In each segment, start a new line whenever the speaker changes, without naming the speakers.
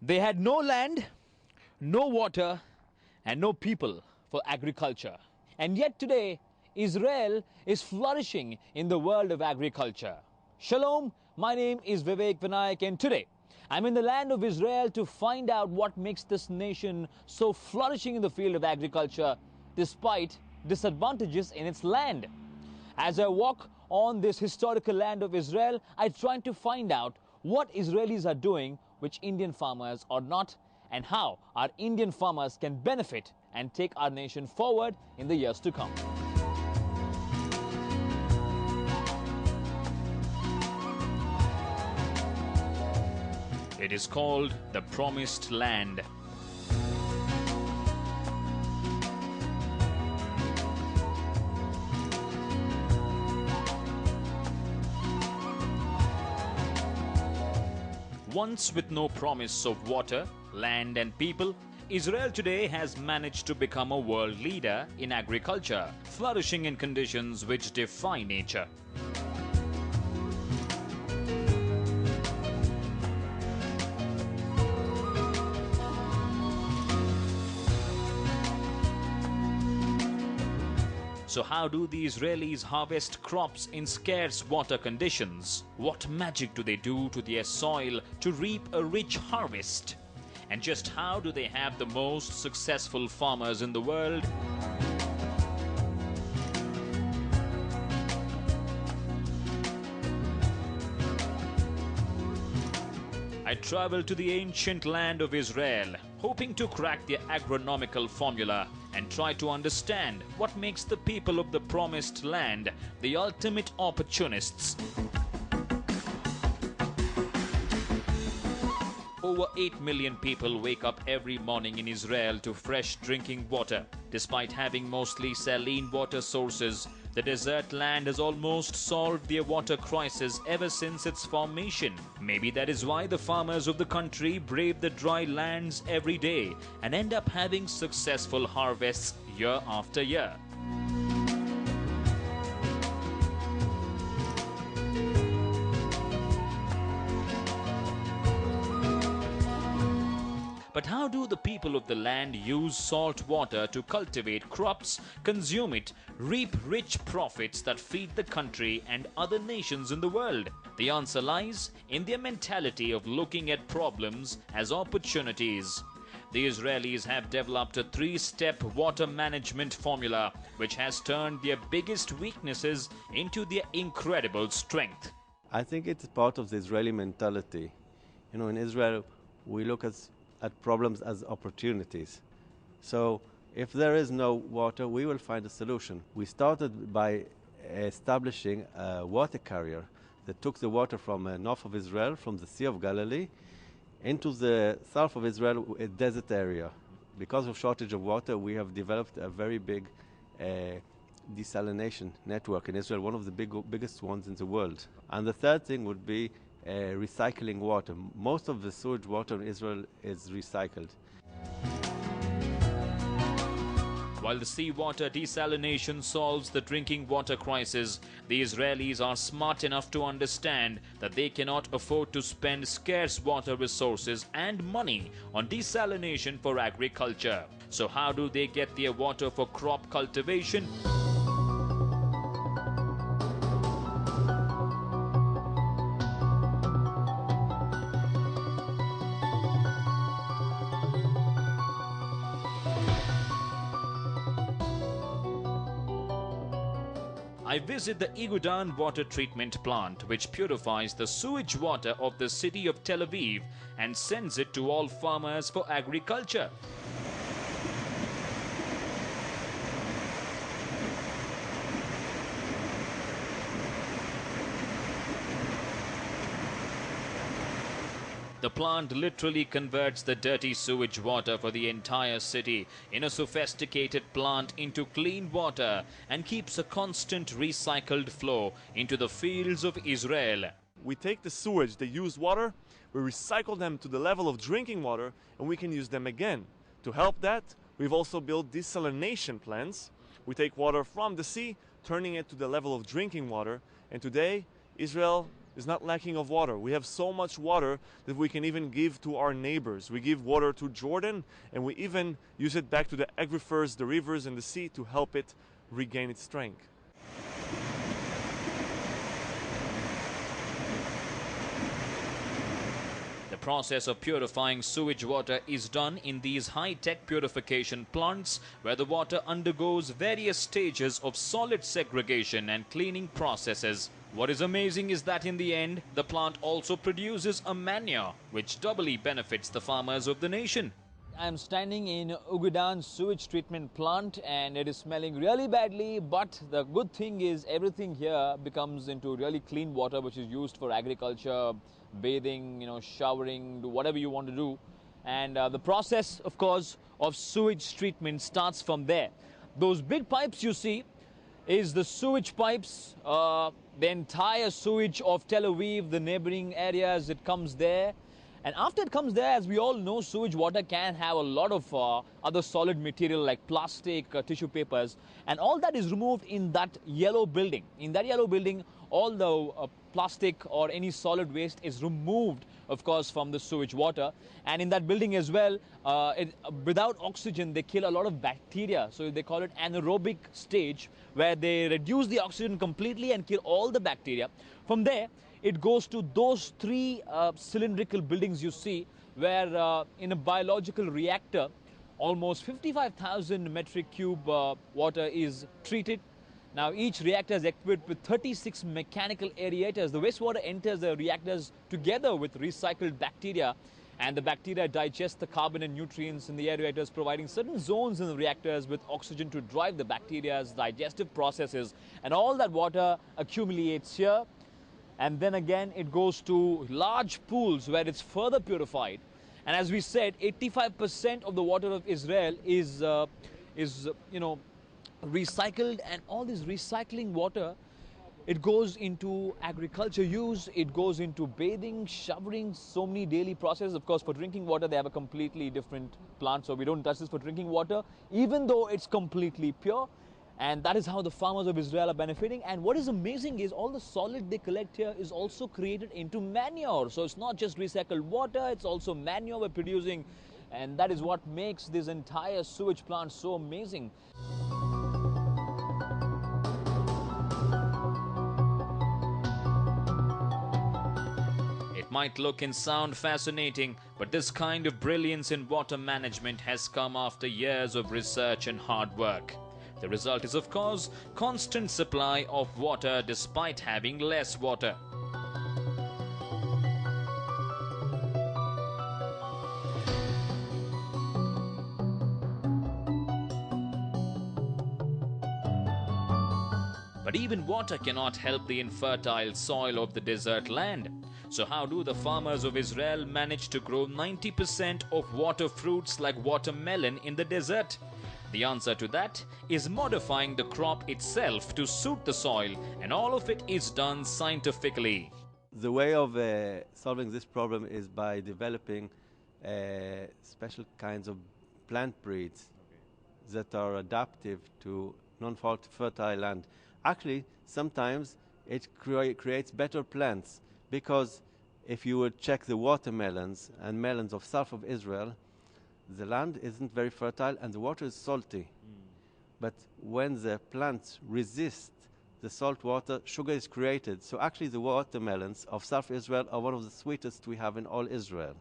They had no land, no water, and no people for agriculture. And yet today, Israel is flourishing in the world of agriculture. Shalom, my name is Vivek Vinayak, and today I'm in the land of Israel to find out what makes this nation so flourishing in the field of agriculture despite disadvantages in its land. As I walk on this historical land of Israel, I try to find out what Israelis are doing which Indian farmers are not, and how our Indian farmers can benefit and take our nation forward in the years to come. It is called the Promised Land. Once with no promise of water, land and people, Israel today has managed to become a world leader in agriculture, flourishing in conditions which defy nature. So how do the Israelis harvest crops in scarce water conditions? What magic do they do to their soil to reap a rich harvest? And just how do they have the most successful farmers in the world? I traveled to the ancient land of Israel, hoping to crack their agronomical formula and try to understand what makes the people of the Promised Land the ultimate opportunists. Over 8 million people wake up every morning in Israel to fresh drinking water. Despite having mostly saline water sources, the desert land has almost solved their water crisis ever since its formation. Maybe that is why the farmers of the country brave the dry lands every day and end up having successful harvests year after year. But how do the people of the land use salt water to cultivate crops, consume it, reap rich profits that feed the country and other nations in the world? The answer lies in their mentality of looking at problems as opportunities. The Israelis have developed a 3-step water management formula which has turned their biggest weaknesses into their incredible strength.
I think it's part of the Israeli mentality. You know, in Israel, we look at problems as opportunities. So if there is no water, we will find a solution. We started by establishing a water carrier that took the water from north of Israel, from the Sea of Galilee, into the south of Israel, a desert area. Because of shortage of water, we have developed a very big desalination network in Israel, one of the biggest ones in the world. And the third thing would be recycling water. Most of the sewage water in Israel is recycled.
While the seawater desalination solves the drinking water crisis, the Israelis are smart enough to understand that they cannot afford to spend scarce water resources and money on desalination for agriculture. So how do they get their water for crop cultivation? I visit the Igudan water treatment plant, which purifies the sewage water of the city of Tel Aviv and sends it to all farmers for agriculture. The plant literally converts the dirty sewage water for the entire city in a sophisticated plant into clean water and keeps a constant recycled flow into the fields of Israel.
We take the sewage, the used water, we recycle them to the level of drinking water, and we can use them again. To help that, we've also built desalination plants. We take water from the sea, turning it to the level of drinking water, and today Israel is not lacking of water. We have so much water that we can even give to our neighbors. We give water to Jordan, and we even use it back to the aquifers, the rivers, and the sea to help it regain its strength.
The process of purifying sewage water is done in these high-tech purification plants where the water undergoes various stages of solid segregation and cleaning processes. What is amazing is that in the end, the plant also produces a manure which doubly benefits the farmers of the nation. I'm standing in Ugudan sewage treatment plant and it is smelling really badly, but the good thing is everything here becomes into really clean water which is used for agriculture, bathing, showering, do whatever you want to do. And the process, of course, of sewage treatment starts from there. Those big pipes you see is the sewage pipes, the entire sewage of Tel Aviv, the neighboring areas, it comes there. And after it comes there, as we all know, sewage water can have a lot of other solid material like plastic, tissue papers, and all that is removed in that yellow building. In that yellow building, all the plastic or any solid waste is removed, of course, from the sewage water. And in that building as well, without oxygen, they kill a lot of bacteria. So they call it anaerobic stage, where they reduce the oxygen completely and kill all the bacteria. From there, it goes to those three cylindrical buildings you see, where in a biological reactor, almost 55,000 metric cube water is treated. Now, each reactor is equipped with 36 mechanical aerators. The wastewater enters the reactors together with recycled bacteria, and the bacteria digest the carbon and nutrients in the aerators, providing certain zones in the reactors with oxygen to drive the bacteria's digestive processes. And all that water accumulates here. And then again, it goes to large pools where it's further purified. And as we said, 85% of the water of Israel is recycled, and all this recycling water, it goes into agriculture use, it goes into bathing, showering, so many daily processes. Of course, for drinking water, they have a completely different plant, so we don't touch this for drinking water, even though it's completely pure. And that is how the farmers of Israel are benefiting. And what is amazing is all the solid they collect here is also created into manure. So it's not just recycled water, it's also manure we're producing. And that is what makes this entire sewage plant so amazing. It might look and sound fascinating, but this kind of brilliance in water management has come after years of research and hard work. The result is, of course, constant supply of water despite having less water. But even water cannot help the infertile soil of the desert land. So how do the farmers of Israel manage to grow 90% of water fruits like watermelon in the desert? The answer to that is modifying the crop itself to suit the soil, and all of it is done scientifically.
The way of solving this problem is by developing special kinds of plant breeds that are adaptive to non-fertile land. Actually, sometimes it creates better plants, because if you would check the watermelons and melons of south of Israel, the land isn't very fertile and the water is salty. But when the plants resist the salt water, sugar is created. So actually the watermelons of South Israel are one of the sweetest we have in all Israel.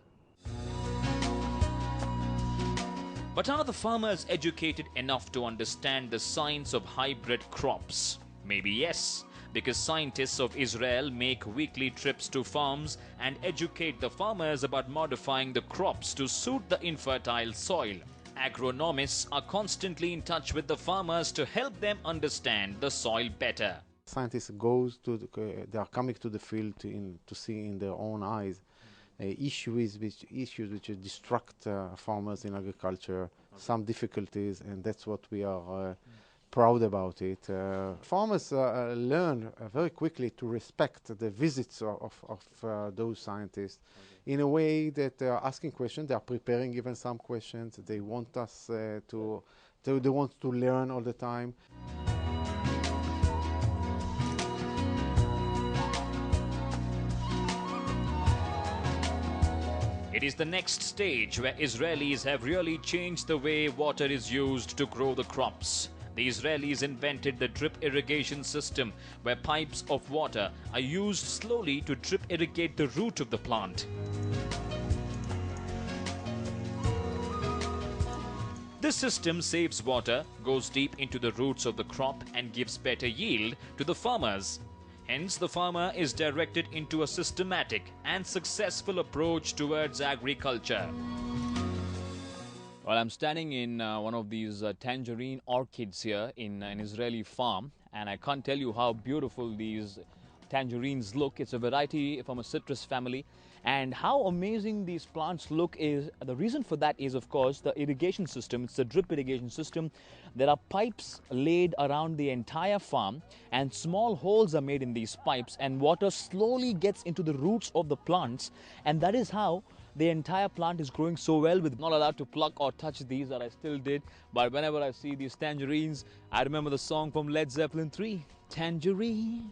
But are the farmers educated enough to understand the science of hybrid crops? Maybe yes, because scientists of Israel make weekly trips to farms and educate the farmers about modifying the crops to suit the infertile soil. Agronomists are constantly in touch with the farmers to help them understand the soil better.
Scientists they are coming to the field to see in their own eyes issues which distract farmers in agriculture, some difficulties, and that's what we are proud about it. Farmers learn very quickly to respect the visits of those scientists in a way that they are asking questions, they are preparing even some questions, they want us they want to learn all the time.
is the next stage where Israelis have really changed the way water is used to grow the crops. The Israelis invented the drip irrigation system, where pipes of water are used slowly to drip irrigate the root of the plant. This system saves water, goes deep into the roots of the crop and gives better yield to the farmers. Hence, the farmer is directed into a systematic and successful approach towards agriculture. Well, I'm standing in one of these tangerine orchids here in an Israeli farm, and I can't tell you how beautiful these tangerines look. It's a variety from a citrus family, and how amazing these plants look is the reason for that is, of course, the irrigation system. It's the drip irrigation system. There are pipes laid around the entire farm, and small holes are made in these pipes, and water slowly gets into the roots of the plants, and that is how the entire plant is growing so well. With not allowed to pluck or touch these, that I still did, but whenever I see these tangerines, I remember the song from Led Zeppelin 3, Tangerine.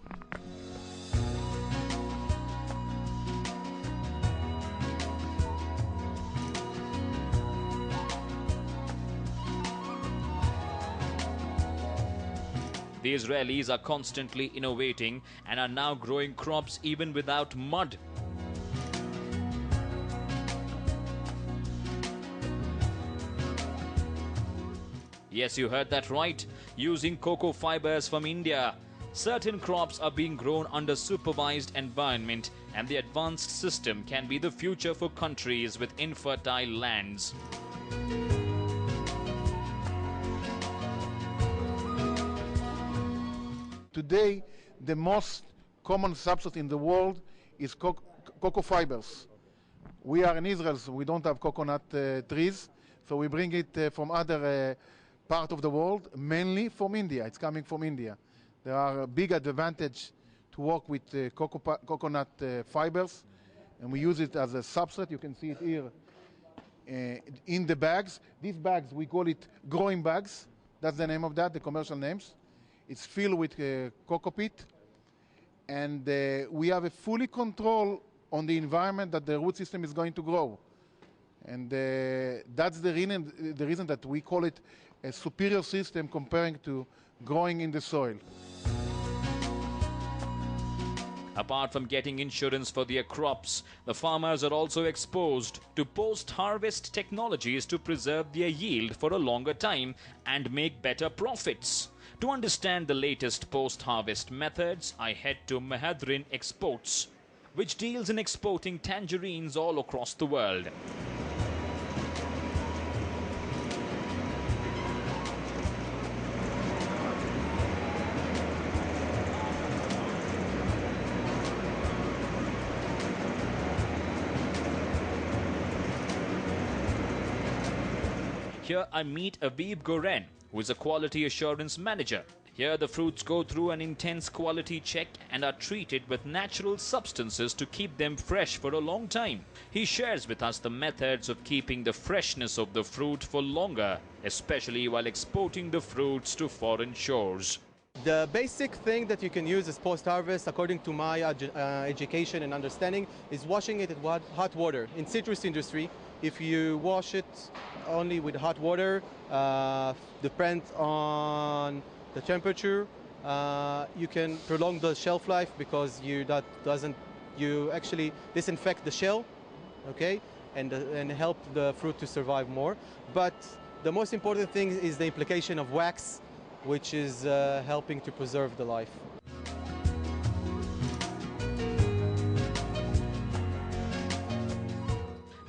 The Israelis are constantly innovating and are now growing crops even without mud. Yes, you heard that right. Using cocoa fibers from India. Certain crops are being grown under supervised environment, and the advanced system can be the future for countries with infertile lands.
Today, the most common substance in the world is cocoa fibers. We are in Israel, so we don't have coconut trees, so we bring it from other part of the world, mainly from India. It's coming from India. There are a big advantage to work with coconut fibers, and we use it as a substrate. You can see it here in the bags. These bags, we call it growing bags. That's the name of that, the commercial names. It's filled with cocoa peat, and we have a fully control on the environment that the root system is going to grow. And that's the reason that we call it a superior system comparing to growing in the soil.
Apart from getting insurance for their crops, the farmers are also exposed to post-harvest technologies to preserve their yield for a longer time and make better profits. To understand the latest post-harvest methods, I head to Mahadrin Exports, which deals in exporting tangerines all across the world. Here I meet Aviv Goren, who is a quality assurance manager. Here the fruits go through an intense quality check and are treated with natural substances to keep them fresh for a long time. He shares with us the methods of keeping the freshness of the fruit for longer, especially while exporting the fruits to foreign shores.
The basic thing that you can use as post-harvest, according to my education and understanding, is washing it with hot water. In citrus industry, if you wash it only with hot water, depends on the temperature, you can prolong the shelf life because you actually disinfect the shell, okay, and help the fruit to survive more. But the most important thing is the application of wax, which is helping to preserve the life.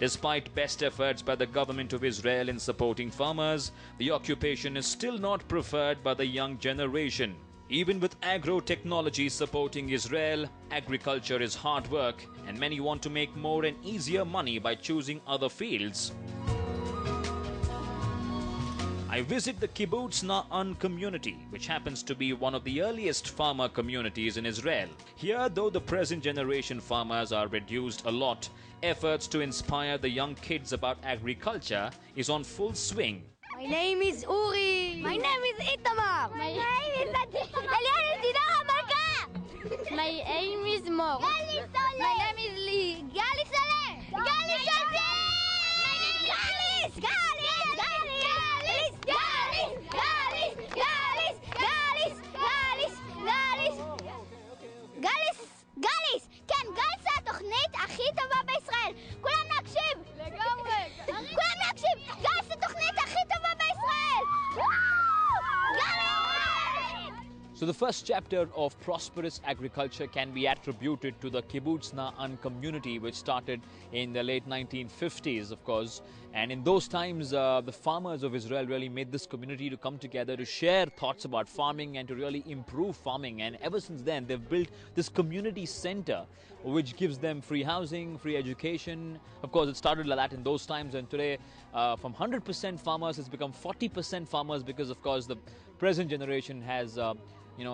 Despite best efforts by the government of Israel in supporting farmers, the occupation is still not preferred by the young generation. Even with agro-technology supporting Israel, agriculture is hard work, and many want to make more and easier money by choosing other fields. I visit the Kibbutz Na'an community, which happens to be one of the earliest farmer communities in Israel. Here, though the present generation farmers are reduced a lot, efforts to inspire the young kids about agriculture is on full swing.
My name is Uri. My name is Itamar. My name is My name is Mor. My name is Li. Gali Saleh. Gali Saleh.
So the first chapter of prosperous agriculture can be attributed to the Kibbutz-Na'an community, which started in the late 1950s, of course. And in those times, the farmers of Israel really made this community to come together to share thoughts about farming and to really improve farming. And ever since then, they've built this community center, which gives them free housing, free education. Of course, it started like that in those times, and today from 100% farmers, it's become 40% farmers because, of course, the present generation has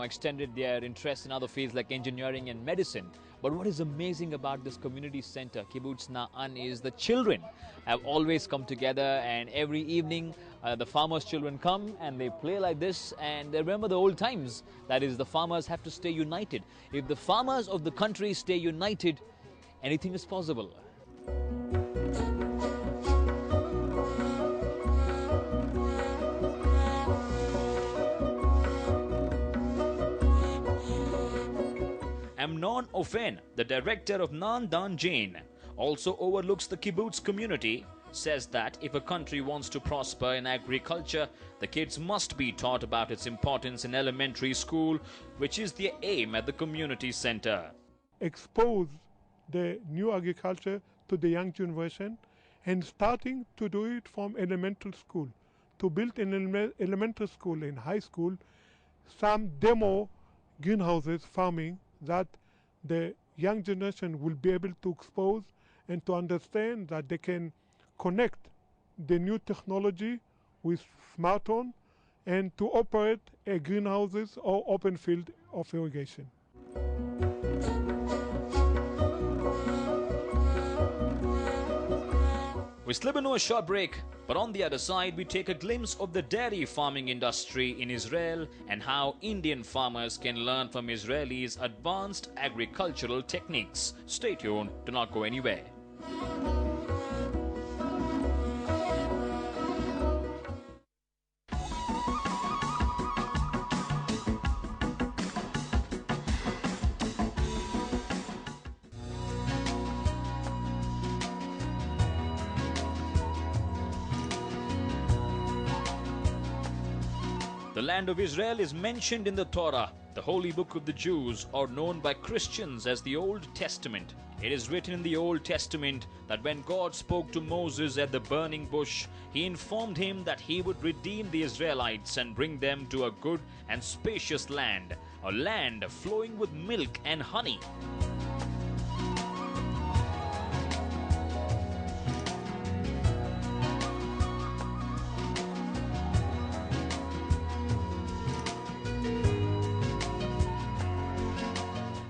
extended their interest in other fields like engineering and medicine. But what is amazing about this community center, Kibbutz Na'an, is the children have always come together, and every evening the farmers' children come and they play like this, and they remember the old times. That is, the farmers have to stay united. If the farmers of the country stay united, anything is possible. Amnon Ofen, the director of Nandan Jain, also overlooks the kibbutz community, says that if a country wants to prosper in agriculture, the kids must be taught about its importance in elementary school, which is the aim at the community center.
Expose the new agriculture to the young generation and starting to do it from elementary school, to build in elementary school and high school some demo greenhouses farming that the young generation will be able to expose and to understand that they can connect the new technology with smartphone and to operate a greenhouses or open field of irrigation.
We slip into a short break, but on the other side we take a glimpse of the dairy farming industry in Israel and how Indian farmers can learn from Israelis' advanced agricultural techniques. Stay tuned, do not go anywhere. The land of Israel is mentioned in the Torah, the holy book of the Jews, or known by Christians as the Old Testament. It is written in the Old Testament that when God spoke to Moses at the burning bush, he informed him that he would redeem the Israelites and bring them to a good and spacious land, a land flowing with milk and honey.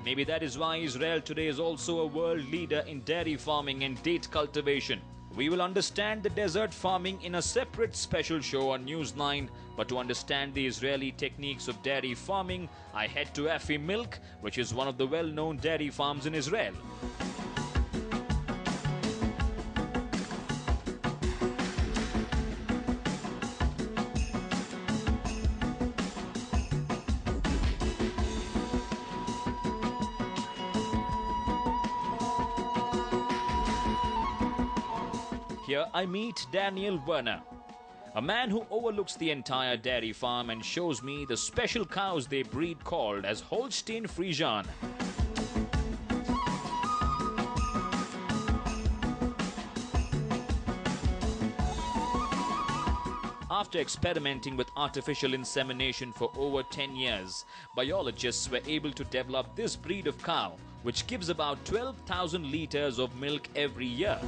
Maybe that is why Israel today is also a world leader in dairy farming and date cultivation. We will understand the desert farming in a separate special show on NEWS9, but to understand the Israeli techniques of dairy farming, I head to Afi Milk, which is one of the well-known dairy farms in Israel. Here I meet Daniel Werner, a man who overlooks the entire dairy farm and shows me the special cows they breed called as Holstein Friesian. After experimenting with artificial insemination for over 10 years, biologists were able to develop this breed of cow, which gives about 12,000 liters of milk every year.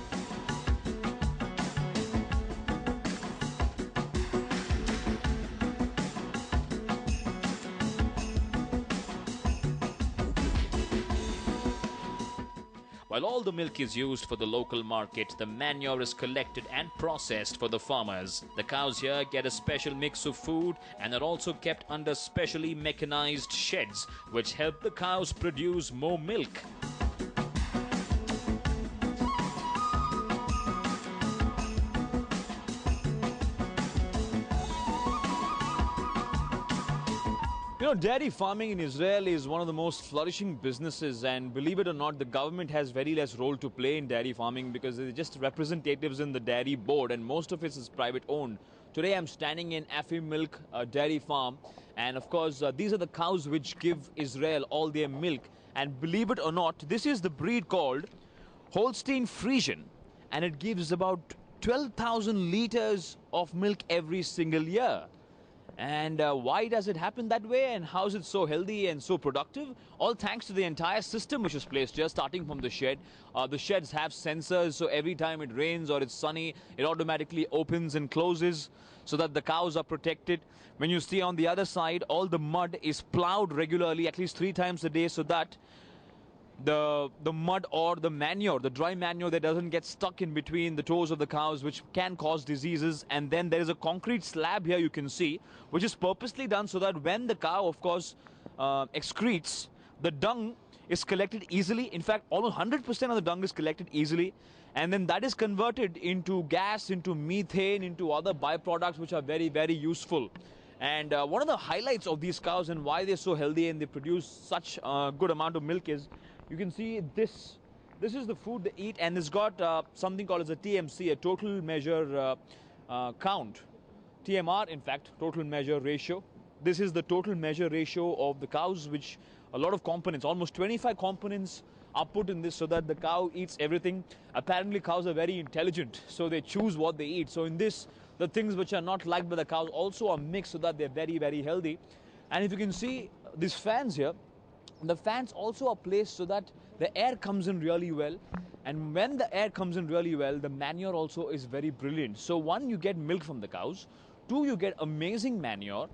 While all the milk is used for the local market, the manure is collected and processed for the farmers. The cows here get a special mix of food and are also kept under specially mechanized sheds, which help the cows produce more milk. You know, dairy farming in Israel is one of the most flourishing businesses, and believe it or not, the government has very less role to play in dairy farming because they're just representatives in the dairy board and most of it is private owned. Today I'm standing in Afi Milk Dairy Farm, and of course these are the cows which give Israel all their milk. And believe it or not, this is the breed called Holstein Friesian, and it gives about 12,000 liters of milk every single year. And why does it happen that way, and how is it so healthy and so productive? All thanks to the entire system which is placed here, starting from the shed. The sheds have sensors, so every time it rains or it's sunny, it automatically opens and closes so that the cows are protected. When you see on the other side, all the mud is plowed regularly, at least 3 times a day, so that the mud or the manure, the dry manure, that doesn't get stuck in between the toes of the cows, which can cause diseases. And then there is a concrete slab here you can see, which is purposely done so that when the cow, of course, excretes, the dung is collected easily. In fact, almost 100% of the dung is collected easily, and then that is converted into gas, into methane, into other byproducts which are very, very useful. And one of the highlights of these cows and why they're so healthy and they produce such a good amount of milk is, you can see this is the food they eat, and it's got something called as a TMC, a total measure count. TMR, in fact, total measure ratio. This is the total measure ratio of the cows, which a lot of components, almost 25 components are put in this so that the cow eats everything. Apparently cows are very intelligent, so they choose what they eat. So in this, the things which are not liked by the cows also are mixed so that they're very, very healthy. And if you can see these fans here, the fans also are placed so that the air comes in really well. And when the air comes in really well, the manure also is very brilliant. So 1, you get milk from the cows. 2, you get amazing manure.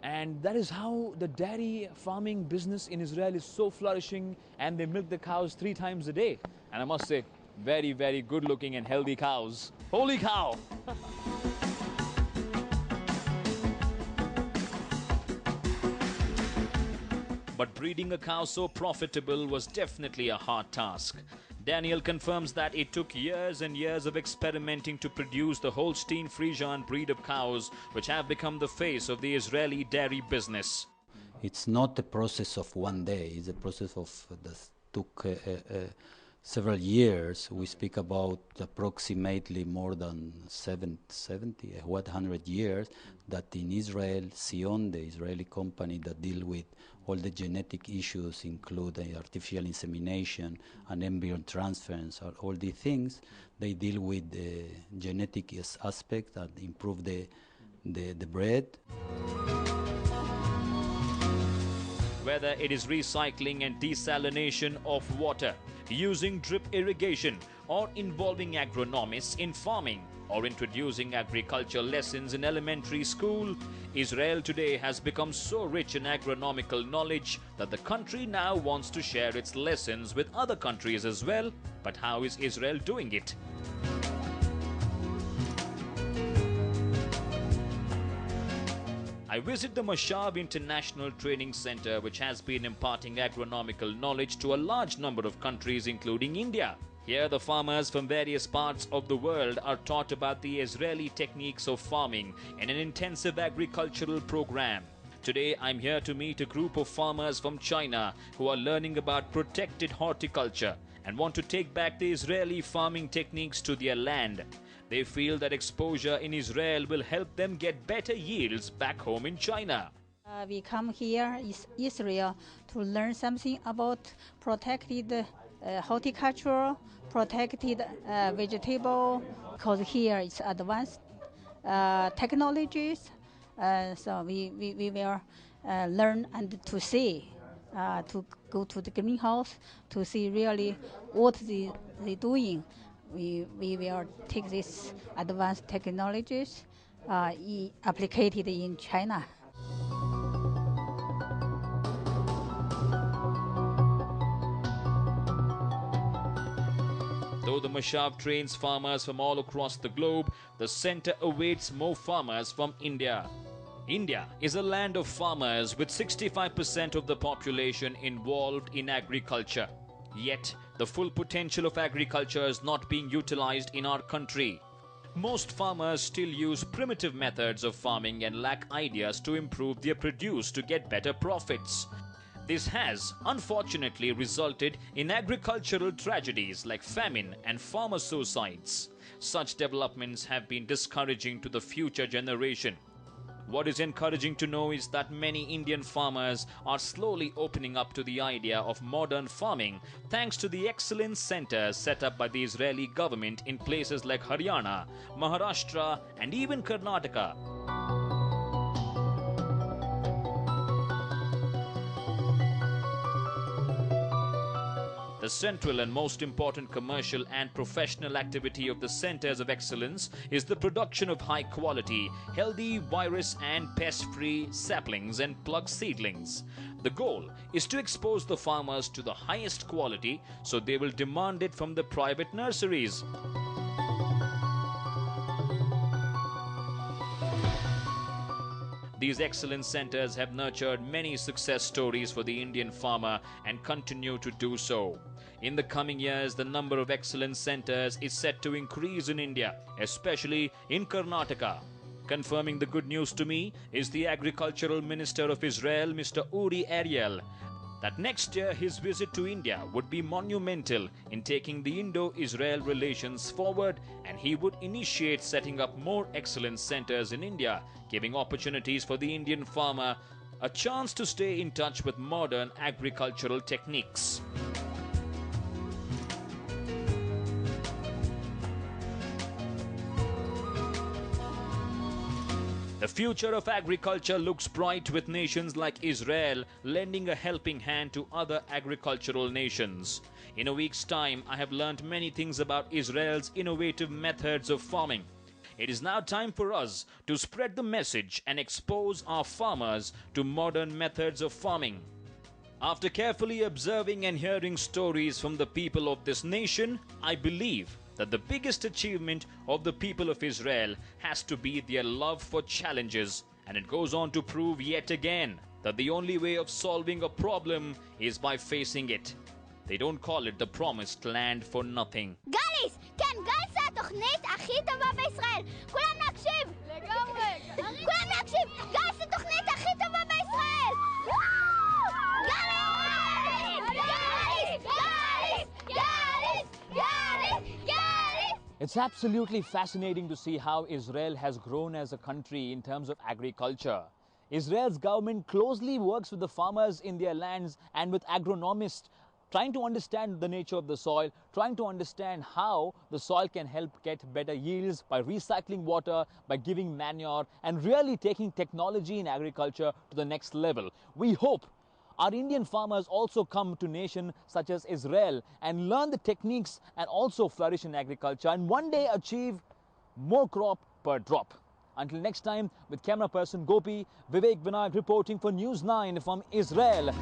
And that is how the dairy farming business in Israel is so flourishing, and they milk the cows 3 times a day. And I must say, very, very good looking and healthy cows. Holy cow! But breeding a cow so profitable was definitely a hard task. Daniel confirms that it took years and years of experimenting to produce the Holstein Friesian breed of cows, which have become the face of the Israeli dairy business.
It's not a process of one day, it's a process of that took several years. We speak about approximately more than 100 years that in Israel, Sion, the Israeli company that deal with all the genetic issues, include artificial insemination and embryo transference, all these things, they deal with the genetic aspect and improve the breed.
Whether it is recycling and desalination of water, using drip irrigation, or involving agronomists in farming, or introducing agriculture lessons in elementary school, Israel today has become so rich in agronomical knowledge that the country now wants to share its lessons with other countries as well. But how is Israel doing it? I visit the Mashav International Training Center, which has been imparting agronomical knowledge to a large number of countries, including India. Here, the farmers from various parts of the world are taught about the Israeli techniques of farming in an intensive agricultural program. Today, I'm here to meet a group of farmers from China who are learning about protected horticulture and want to take back the Israeli farming techniques to their land. They feel that exposure in Israel will help them get better yields back home in China.
We come here, Israel, to learn something about protected horticulture, protected vegetable, because here it's advanced technologies. So we will learn and to see, to go to the greenhouse to see really what they're doing. We will take these advanced technologies applied in China.
Though the Mashav trains farmers from all across the globe, the center awaits more farmers from India. India is a land of farmers with 65% of the population involved in agriculture. Yet, the full potential of agriculture is not being utilized in our country. Most farmers still use primitive methods of farming and lack ideas to improve their produce to get better profits. This has, unfortunately, resulted in agricultural tragedies like famine and farmer suicides. Such developments have been discouraging to the future generation. What is encouraging to know is that many Indian farmers are slowly opening up to the idea of modern farming thanks to the excellence centers set up by the Israeli government in places like Haryana, Maharashtra and even Karnataka. The central and most important commercial and professional activity of the Centers of Excellence is the production of high-quality, healthy, virus and pest-free saplings and plug seedlings. The goal is to expose the farmers to the highest quality so they will demand it from the private nurseries. These excellence centers have nurtured many success stories for the Indian farmer and continue to do so. In the coming years, the number of excellence centers is set to increase in India, especially in Karnataka. Confirming the good news to me is the Agricultural Minister of Israel, Mr. Uri Ariel, that next year his visit to India would be monumental in taking the Indo-Israel relations forward, and he would initiate setting up more excellence centers in India, giving opportunities for the Indian farmer a chance to stay in touch with modern agricultural techniques. The future of agriculture looks bright with nations like Israel lending a helping hand to other agricultural nations. In a week's time, I have learned many things about Israel's innovative methods of farming. It is now time for us to spread the message and expose our farmers to modern methods of farming. After carefully observing and hearing stories from the people of this nation, I believe that the biggest achievement of the people of Israel has to be their love for challenges, and it goes on to prove yet again that the only way of solving a problem is by facing it. They don't call it the promised land for nothing.
גליס! כן, גליס זה התוכנית הכי טובה בישראל! כולם להקשיב! לגמרי! כולם להקשיב! גליס זה התוכנית הכי טובה בישראל! גליס! גליס! גליס! גליס! גליס! גליס!
It's absolutely fascinating to see how Israel has grown as a country in terms of agriculture. Israel's government closely works with the farmers in their lands and with agronomists, trying to understand the nature of the soil, trying to understand how the soil can help get better yields by recycling water, by giving manure, and really taking technology in agriculture to the next level. We hope our Indian farmers also come to nations such as Israel and learn the techniques and also flourish in agriculture and one day achieve more crop per drop. Until next time, with camera person Gopi, Vivek Vinayak reporting for News 9 from Israel.